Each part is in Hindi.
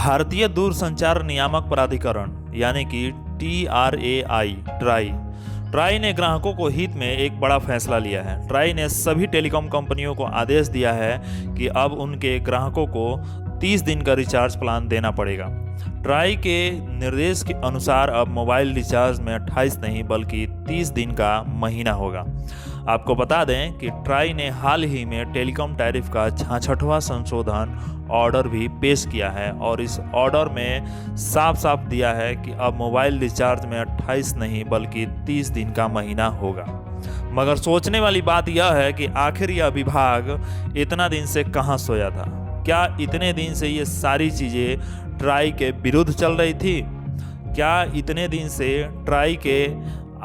भारतीय दूरसंचार नियामक प्राधिकरण यानी कि ट्राई ने ग्राहकों को हित में एक बड़ा फैसला लिया है। ट्राई ने सभी टेलीकॉम कंपनियों को आदेश दिया है कि अब उनके ग्राहकों को 30 दिन का रिचार्ज प्लान देना पड़ेगा। ट्राई के निर्देश के अनुसार अब मोबाइल रिचार्ज में 28 नहीं बल्कि 30 दिन का महीना होगा। आपको बता दें कि ट्राई ने हाल ही में टेलीकॉम टैरिफ का 66वां संशोधन ऑर्डर भी पेश किया है और इस ऑर्डर में साफ साफ दिया है कि अब मोबाइल रिचार्ज में 28 नहीं बल्कि 30 दिन का महीना होगा। मगर सोचने वाली बात यह है कि आखिर यह विभाग इतना दिन से कहां सोया था? क्या इतने दिन से ये सारी चीज़ें ट्राई के विरुद्ध चल रही थी? क्या इतने दिन से ट्राई के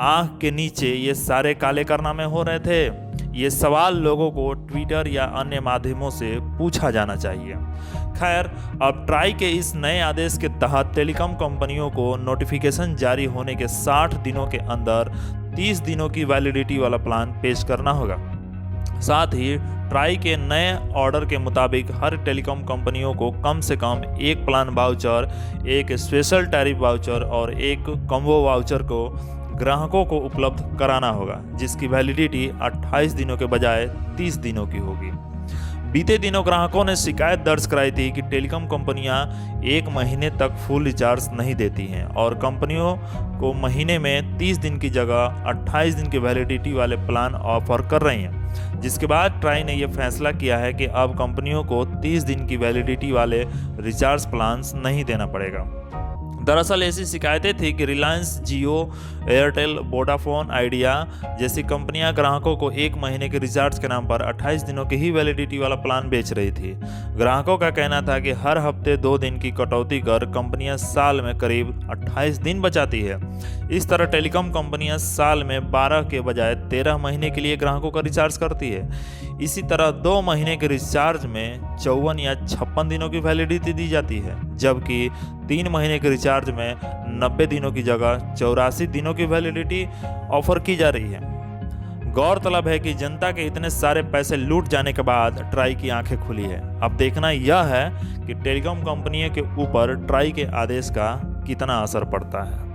आंख के नीचे ये सारे काले कारनामे हो रहे थे? ये सवाल लोगों को ट्विटर या अन्य माध्यमों से पूछा जाना चाहिए। खैर, अब ट्राई के इस नए आदेश के तहत टेलीकॉम कंपनियों को नोटिफिकेशन जारी होने के 60 दिनों के अंदर 30 दिनों की वैलिडिटी वाला प्लान पेश करना होगा। साथ ही ट्राई के नए ऑर्डर के मुताबिक हर टेलीकॉम कंपनियों को कम से कम एक प्लान वाउचर, एक स्पेशल टैरिफ वाउचर और एक कॉम्बो वाउचर को ग्राहकों को उपलब्ध कराना होगा, जिसकी वैलिडिटी 28 दिनों के बजाय 30 दिनों की होगी। बीते दिनों ग्राहकों ने शिकायत दर्ज कराई थी कि टेलीकॉम कंपनियां 1 महीने तक फुल रिचार्ज नहीं देती हैं और कंपनियों को महीने में 30 दिन की जगह 28 दिन की वैलिडिटी वाले प्लान ऑफर कर रही हैं। जिसके बाद ट्राई ने यह फैसला किया है कि अब कंपनियों को 30 दिन की वैलिडिटी वाले रिचार्ज प्लान्स नहीं देना पड़ेगा। दरअसल ऐसी शिकायतें थी कि रिलायंस, जियो, एयरटेल, वोडाफोन आइडिया जैसी कंपनियां ग्राहकों को 1 महीने के रिचार्ज के नाम पर 28 दिनों की ही वैलिडिटी वाला प्लान बेच रही थी। ग्राहकों का कहना था कि हर हफ्ते 2 दिन की कटौती कर कंपनियां साल में करीब 28 दिन बचाती है। इस तरह टेलीकॉम कंपनियां साल में 12 के बजाय 13 महीने के लिए ग्राहकों का रिचार्ज करती है। इसी तरह 2 महीने के रिचार्ज में 54 या 56 दिनों की वैलिडिटी दी जाती है, जबकि 3 महीने के रिचार्ज में 90 दिनों की जगह 84 दिनों की वैलिडिटी ऑफर की जा रही है। गौरतलब है कि जनता के इतने सारे पैसे लूट जाने के बाद ट्राई की आंखें खुली है। अब देखना यह है कि टेलीकॉम कंपनियों के ऊपर ट्राई के आदेश का कितना असर पड़ता है।